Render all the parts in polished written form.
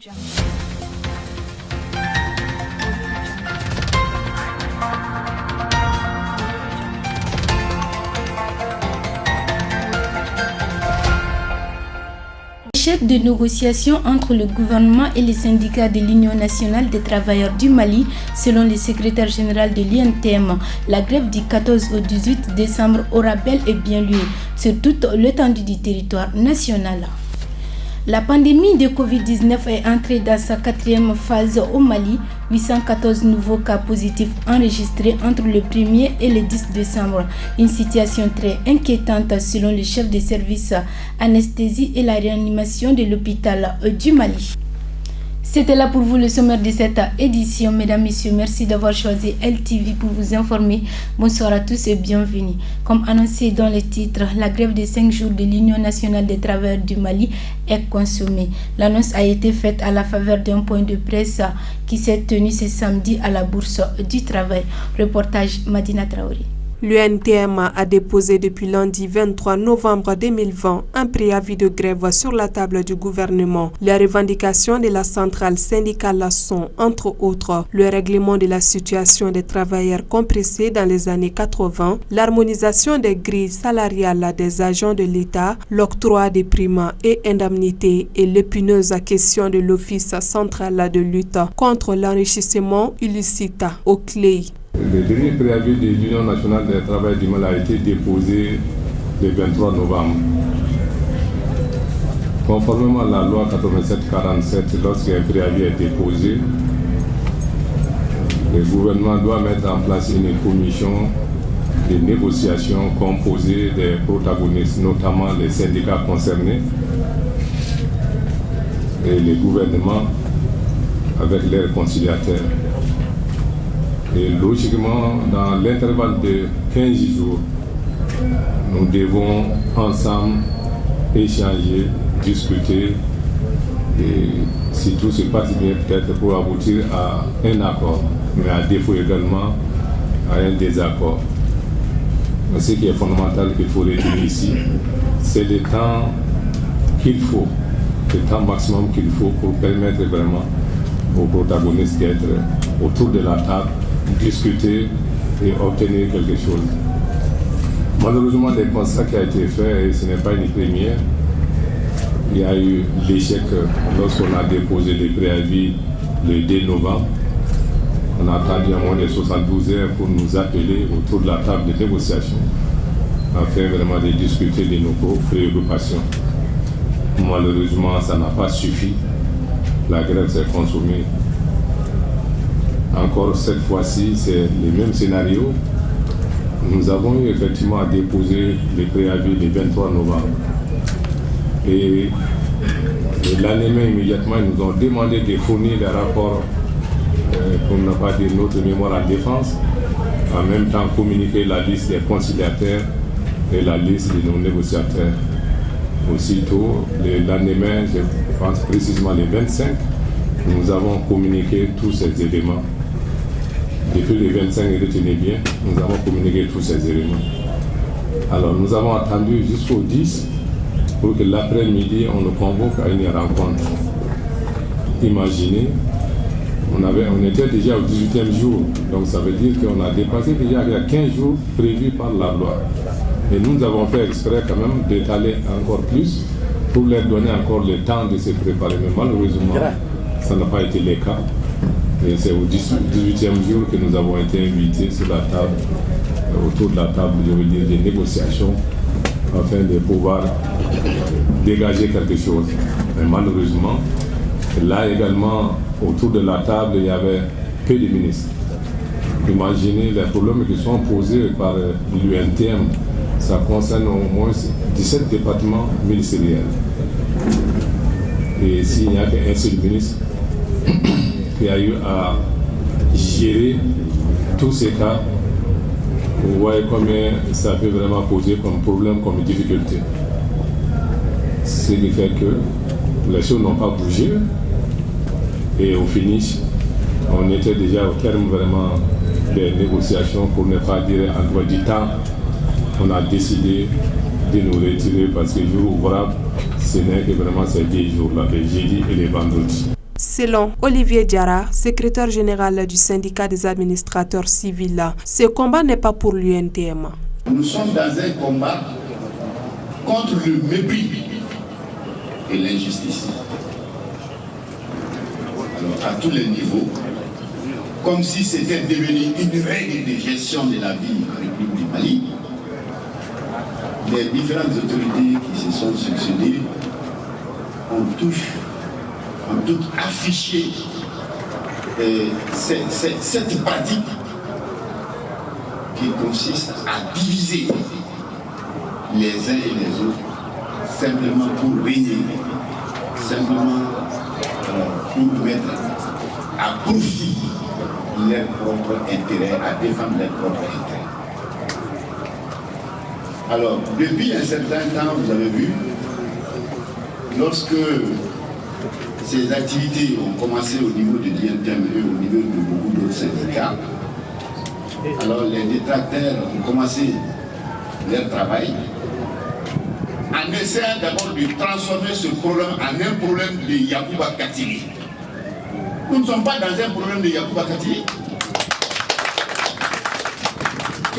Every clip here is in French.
Échec de négociations entre le gouvernement et les syndicats de l'Union nationale des travailleurs du Mali, selon le secrétaire général de l'UNTM. La grève du 14 au 18 décembre aura bel et bien lieu sur toute l'étendue du territoire national. La pandémie de Covid-19 est entrée dans sa 4e phase au Mali. 814 nouveaux cas positifs enregistrés entre le 1er et le 10 décembre. Une situation très inquiétante selon le chef de service anesthésie et la réanimation de l'hôpital du Mali. C'était là pour vous le sommaire de cette édition. Mesdames, Messieurs, merci d'avoir choisi LTV pour vous informer. Bonsoir à tous et bienvenue. Comme annoncé dans les titres, la grève de 5 jours de l'Union nationale des travailleurs du Mali est consommée. L'annonce a été faite à la faveur d'un point de presse qui s'est tenu ce samedi à la Bourse du Travail. Reportage Madina Traoré. L'UNTM a déposé depuis lundi 23 novembre 2020 un préavis de grève sur la table du gouvernement. Les revendications de la centrale syndicale sont, entre autres, le règlement de la situation des travailleurs compressés dans les années 80, l'harmonisation des grilles salariales des agents de l'État, l'octroi des primes et indemnités et l'épineuse question de l'Office central de lutte contre l'enrichissement illicite au CLEI. Le dernier préavis de l'Union nationale des travailleurs du Mali a été déposé le 23 novembre. Conformément à la loi 87-47, lorsqu'un préavis est déposé, le gouvernement doit mettre en place une commission de négociation composée des protagonistes, notamment les syndicats concernés et le gouvernement avec leurs conciliateurs. Et logiquement, dans l'intervalle de 15 jours, nous devons ensemble échanger, discuter et si tout se passe bien, peut-être pour aboutir à un accord, mais à défaut également à un désaccord. Mais ce qui est fondamental qu'il faut retenir ici, c'est le temps qu'il faut, le temps maximum qu'il faut pour permettre vraiment aux protagonistes d'être autour de la table, discuter et obtenir quelque chose. Malheureusement, le constat qui a été fait, et ce n'est pas une première, il y a eu l'échec lorsqu'on a déposé les préavis le 2 novembre. On a attendu à moins de 72 heures pour nous appeler autour de la table de négociation afin vraiment de discuter de nos préoccupations. Malheureusement, ça n'a pas suffi. La grève s'est consommée. Encore cette fois-ci, c'est le même scénario. Nous avons eu effectivement à déposer les préavis le 23 novembre. Et le lendemain, immédiatement, ils nous ont demandé de fournir les rapports pour ne pas dire notre mémoire à défense. En même temps, communiquer la liste des conciliateurs et la liste de nos négociateurs. Aussitôt, le lendemain, je pense précisément le 25, nous avons communiqué tous ces éléments. Depuis le 25, retenez bien, nous avons communiqué tous ces éléments. Alors nous avons attendu jusqu'au 10 pour que l'après-midi, on nous convoque à une rencontre. Imaginez, on était déjà au 18e jour, donc ça veut dire qu'on a dépassé déjà il y a 15 jours prévus par la loi. Et nous avons fait exprès quand même d'étaler encore plus pour leur donner encore le temps de se préparer. Mais malheureusement, ça n'a pas été le cas. Et c'est au 18e jour que nous avons été invités sur la table, autour de la table, je veux dire, des négociations, afin de pouvoir dégager quelque chose. Mais malheureusement, là également, autour de la table, il y avait peu de ministres. Imaginez les problèmes qui sont posés par l'UNTM. Ça concerne au moins 17 départements ministériels. Et s'il n'y a qu'un seul ministre qui a eu à gérer tous ces cas, vous voyez combien ça peut vraiment poser comme problème, comme difficulté. Ce qui fait que les choses n'ont pas bougé et au finish, on était déjà au terme vraiment des négociations, pour ne pas dire en droit du temps. On a décidé de nous retirer parce que jour ouvrable, ce n'est que vraiment ces 10 jours-là, les jeudis et les vendredis. Selon Olivier Diarra, secrétaire général du syndicat des administrateurs civils, ce combat n'est pas pour l'UNTM. Nous sommes dans un combat contre le mépris et l'injustice. Alors, à tous les niveaux, comme si c'était devenu une règle de gestion de la vie en République du Mali, les différentes autorités qui se sont succédées ont toutes affiché cette pratique qui consiste à diviser les uns et les autres simplement pour régner, simplement pour mettre à profit leurs propres intérêts, à défendre leurs propres intérêts. Alors, depuis un certain temps, vous avez vu, lorsque ces activités ont commencé au niveau de l'INTM et au niveau de beaucoup d'autres syndicats, alors les détracteurs ont commencé leur travail en essayant d'abord de transformer ce problème en un problème de Yacouba Katili. Nous ne sommes pas dans un problème de Yacouba Katili.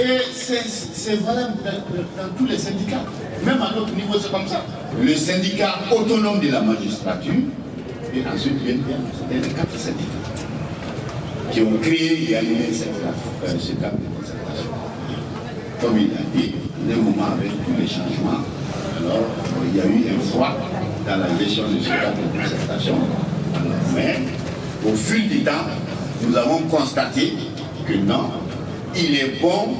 Et c'est valable dans tous les syndicats. Même à notre niveau, c'est comme ça. Le syndicat autonome de la magistrature, et ensuite c'était les 4 syndicats qui ont créé et animé ce cadre de concertation. Comme il a dit, d'un moment avec tous les changements, alors il y a eu un froid dans la gestion de ce cadre de concertation. Mais au fil du temps, nous avons constaté que non, il est bon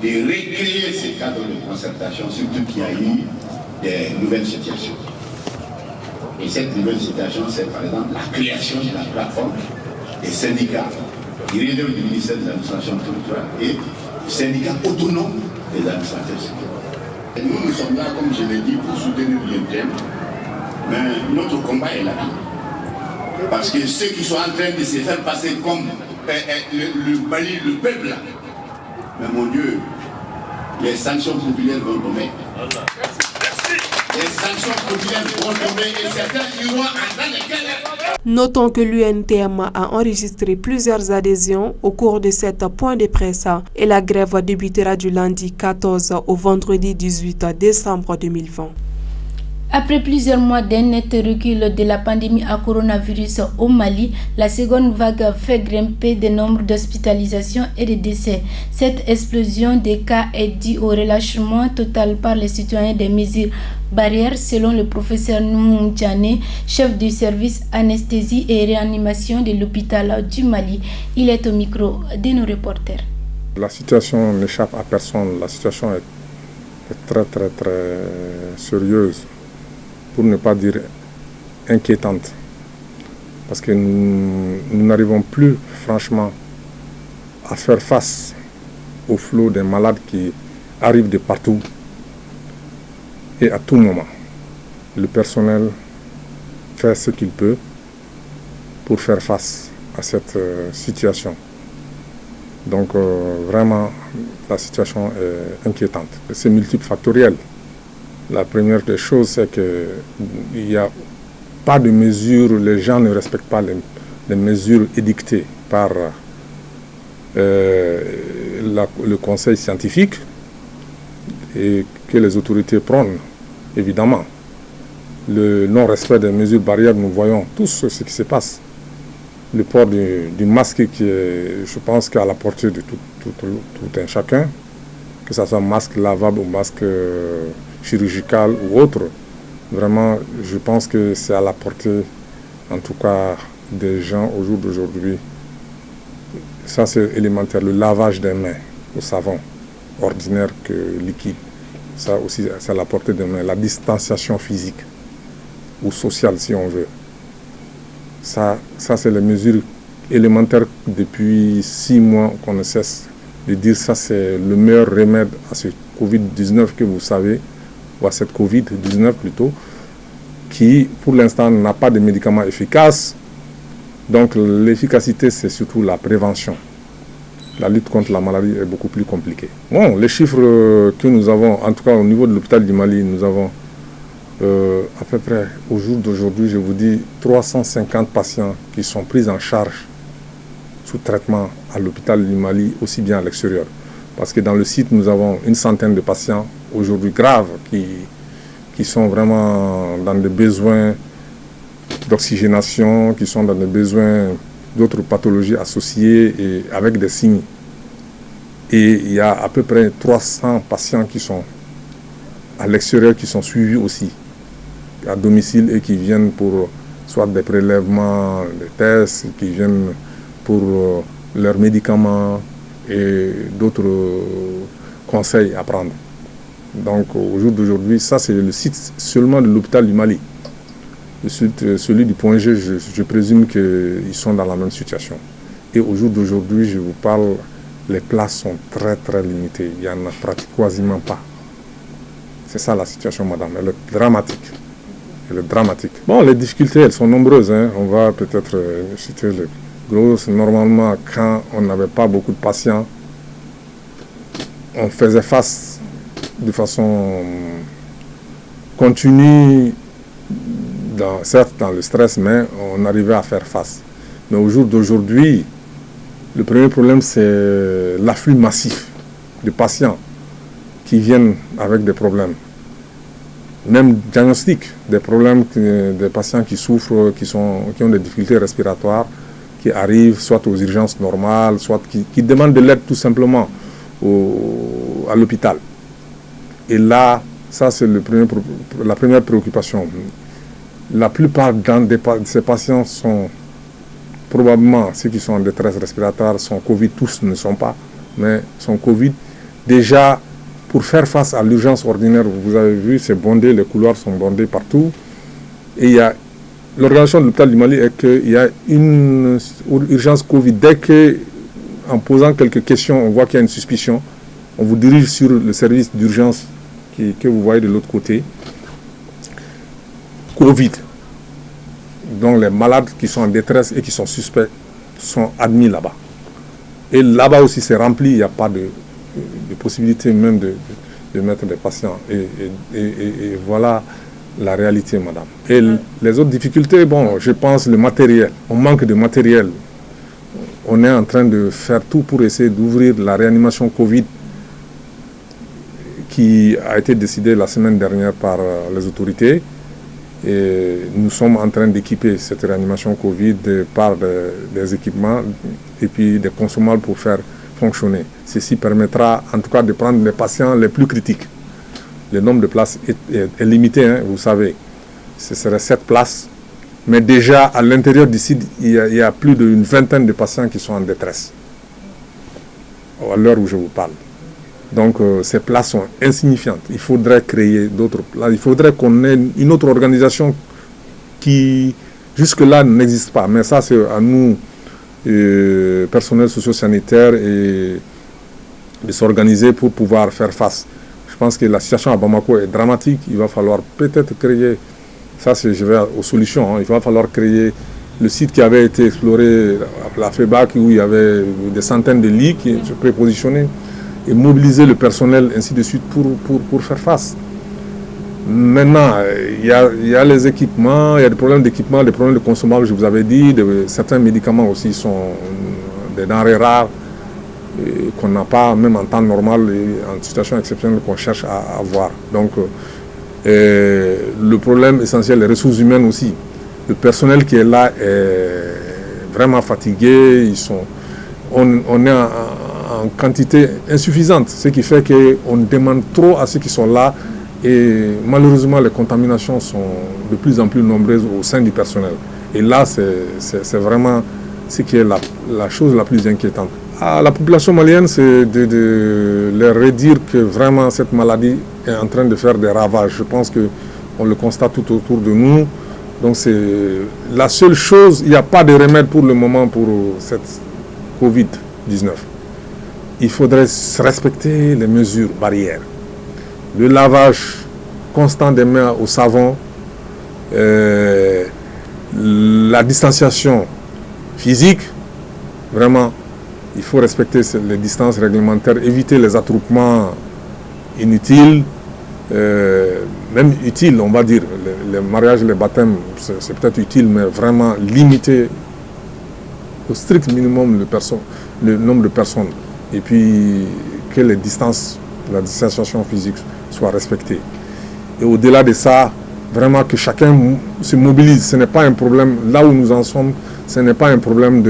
de recréer ces cadres de concertation, surtout qu'il y a eu des nouvelles situations. Et cette nouvelle situation, c'est par exemple la création de la plateforme des syndicats qui relèvent du ministère de l'administration territoriale et syndicats autonomes des administrateurs civils. Nous sommes là, comme je l'ai dit, pour soutenir l'INTM, mais notre combat est là. Parce que ceux qui sont en train de se faire passer comme le Mali, le peuple là, mais mon Dieu, les sanctions populaires vont tomber. Les sanctions populaires vont tomber et certains iront dans lesquels... Notons que l'UNTM a enregistré plusieurs adhésions au cours de cette point de presse et la grève débutera du lundi 14 au vendredi 18 décembre 2020. Après plusieurs mois d'un net recul de la pandémie à coronavirus au Mali, la seconde vague fait grimper le nombre d'hospitalisations et de décès. Cette explosion des cas est due au relâchement total par les citoyens des mesures barrières, selon le professeur Noum Djane, chef du service anesthésie et réanimation de l'hôpital du Mali. Il est au micro de nos reporters. La situation n'échappe à personne. La situation est très sérieuse, pour ne pas dire inquiétante, parce que nous n'arrivons plus franchement à faire face au flot des malades qui arrivent de partout et à tout moment. Le personnel fait ce qu'il peut pour faire face à cette situation. Donc vraiment, la situation est inquiétante. C'est multifactoriel. La première des choses, c'est qu'il n'y a pas de mesures, les gens ne respectent pas les mesures édictées par le conseil scientifique et que les autorités prônent, évidemment. Le non-respect des mesures barrières, nous voyons tous ce qui se passe. Le port du masque qui est, je pense, qu'à la portée de tout un chacun, que ce soit masque lavable ou masque chirurgical ou autre. Vraiment, je pense que c'est à la portée, en tout cas, des gens au jour d'aujourd'hui. Ça, c'est élémentaire. Le lavage des mains au savon, ordinaire que liquide. Ça aussi, c'est à la portée des mains. La distanciation physique ou sociale, si on veut. Ça c'est les mesures élémentaires depuis 6 mois qu'on ne cesse de dire. Ça, c'est le meilleur remède à ce Covid-19 que vous savez, ou à cette Covid-19 plutôt, qui pour l'instant n'a pas de médicaments efficaces. Donc l'efficacité, c'est surtout la prévention. La lutte contre la maladie est beaucoup plus compliquée. Bon, les chiffres que nous avons, en tout cas au niveau de l'hôpital du Mali, nous avons à peu près au jour d'aujourd'hui, je vous dis 350 patients qui sont pris en charge sous traitement à l'hôpital du Mali, aussi bien à l'extérieur. Parce que dans le site, nous avons une centaine de patients aujourd'hui graves qui sont vraiment dans des besoins d'oxygénation, qui sont dans des besoins d'autres pathologies associées et avec des signes. Et il y a à peu près 300 patients qui sont à l'extérieur, qui sont suivis aussi à domicile et qui viennent pour soit des prélèvements, des tests, qui viennent pour leurs médicaments et d'autres conseils à prendre. Donc au jour d'aujourd'hui, ça c'est le site seulement de l'hôpital du Mali. Le site, celui du Point G, je présume qu'ils sont dans la même situation. Et au jour d'aujourd'hui, je vous parle, les places sont très très limitées. Il n'y en a pratiquement quasiment pas. C'est ça la situation, madame. Elle est dramatique. Elle est dramatique. Bon, les difficultés, elles sont nombreuses. On va peut-être citer les grosses. Normalement, quand on n'avait pas beaucoup de patients, on faisait face de façon continue, certes dans le stress, mais on arrivait à faire face. Mais au jour d'aujourd'hui, le premier problème, c'est l'afflux massif de patients qui viennent avec des problèmes. Même diagnostic, des problèmes, des patients qui souffrent, qui ont des difficultés respiratoires, qui arrivent soit aux urgences normales, soit qui demandent de l'aide tout simplement à l'hôpital. Et là, ça c'est la première préoccupation. La plupart de ces patients sont probablement, ceux qui sont en détresse respiratoire, sont Covid, tous ne sont pas, mais sont Covid. Déjà, pour faire face à l'urgence ordinaire, vous avez vu, c'est bondé, les couloirs sont bondés partout. Et il y a l'organisation de l'hôpital du Mali est qu'il y a une urgence Covid. Dès que, en posant quelques questions, on voit qu'il y a une suspicion, on vous dirige sur le service d'urgence que vous voyez de l'autre côté. Covid. Donc les malades qui sont en détresse et qui sont suspects sont admis là-bas. Et là-bas aussi c'est rempli, il n'y a pas de possibilité même de mettre des patients. Et voilà la réalité, madame. Et les autres difficultés, bon, je pense le matériel. On manque de matériel. On est en train de faire tout pour essayer d'ouvrir la réanimation Covid qui a été décidée la semaine dernière par les autorités. Et nous sommes en train d'équiper cette réanimation Covid par des équipements et puis des consommables pour faire fonctionner. Ceci permettra en tout cas de prendre les patients les plus critiques. Le nombre de places est limité, vous savez. Ce serait 7 places. Mais déjà à l'intérieur du site, il y a plus d'une vingtaine de patients qui sont en détresse à l'heure où je vous parle. Donc ces places sont insignifiantes. Il faudrait créer d'autres places. Il faudrait qu'on ait une autre organisation qui jusque-là n'existe pas. Mais ça c'est à nous, personnel socio-sanitaire, et de s'organiser pour pouvoir faire face. Je pense que la situation à Bamako est dramatique. Il va falloir peut-être créer, ça c'est, je vais aux solutions, il va falloir créer le site qui avait été exploré, la FEBAC, où il y avait des centaines de lits qui se prépositionnaient, et mobiliser le personnel, ainsi de suite, pour faire face. Maintenant, il y a les équipements, il y a des problèmes d'équipement, des problèmes de consommables, je vous avais dit, certains médicaments aussi sont des denrées rares, qu'on n'a pas, même en temps normal et en situation exceptionnelle, qu'on cherche à avoir. Donc, le problème essentiel, les ressources humaines aussi. Le personnel qui est là est vraiment fatigué, on est en quantité insuffisante, ce qui fait qu'on demande trop à ceux qui sont là, et malheureusement les contaminations sont de plus en plus nombreuses au sein du personnel. Et là, c'est vraiment ce qui est la chose la plus inquiétante. À la population malienne, c'est de leur redire que vraiment cette maladie est en train de faire des ravages. Je pense qu'on le constate tout autour de nous. Donc c'est la seule chose, il n'y a pas de remède pour le moment pour cette Covid-19. Il faudrait respecter les mesures barrières. Le lavage constant des mains au savon, la distanciation physique, vraiment, il faut respecter les distances réglementaires, éviter les attroupements inutiles, même utile, on va dire. Les mariages, les baptêmes, c'est peut-être utile, mais vraiment limiter au strict minimum le nombre de personnes. Et puis que les distances, la distanciation physique soit respectée. Et au-delà de ça, vraiment que chacun se mobilise. Ce n'est pas un problème, là où nous en sommes, ce n'est pas un problème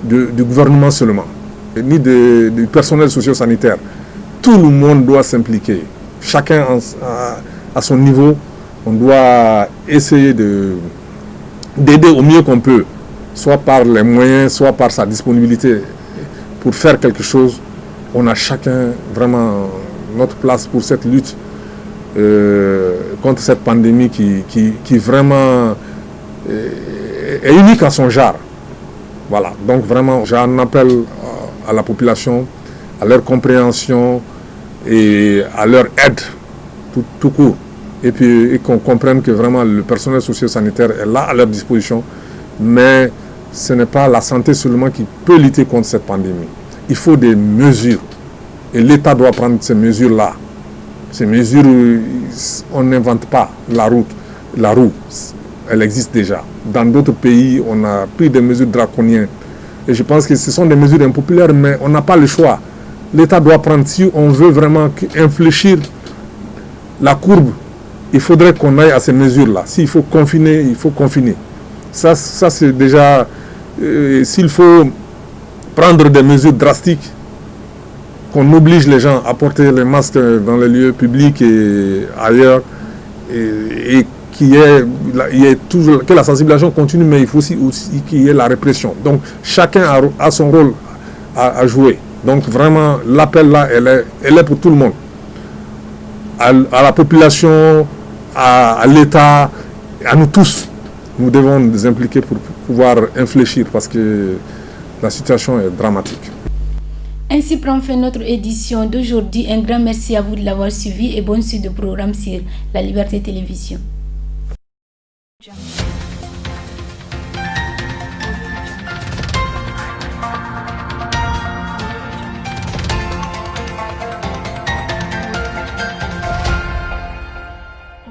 du gouvernement seulement, ni du personnel socio-sanitaire. Tout le monde doit s'impliquer. Chacun à son niveau, on doit essayer d'aider au mieux qu'on peut, soit par les moyens, soit par sa disponibilité pour faire quelque chose. On a chacun vraiment notre place pour cette lutte contre cette pandémie qui vraiment est unique à son genre. Voilà, donc vraiment j'en appelle à la population, à leur compréhension et à leur aide tout court. Et puis qu'on comprenne que vraiment le personnel socio-sanitaire est là à leur disposition, mais ce n'est pas la santé seulement qui peut lutter contre cette pandémie. Il faut des mesures et l'État doit prendre ces mesures-là. Ces mesures, on n'invente pas la roue, elle existe déjà. Dans d'autres pays, on a pris des mesures draconiennes. Et je pense que ce sont des mesures impopulaires, mais on n'a pas le choix. L'État doit prendre, si on veut vraiment infléchir la courbe, il faudrait qu'on aille à ces mesures-là. S'il faut confiner, il faut confiner. Ça c'est déjà... s'il faut prendre des mesures drastiques, qu'on oblige les gens à porter les masques dans les lieux publics et ailleurs, et que la sensibilisation continue, mais il faut aussi qu'il y ait la répression. Donc chacun a son rôle à jouer. Donc vraiment, l'appel là, elle est pour tout le monde. À la population, à l'État, à nous tous. Nous devons nous impliquer pour pouvoir infléchir parce que la situation est dramatique. Ainsi prend fin notre édition d'aujourd'hui. Un grand merci à vous de l'avoir suivi et bonne suite de programme sur La Liberté Télévision.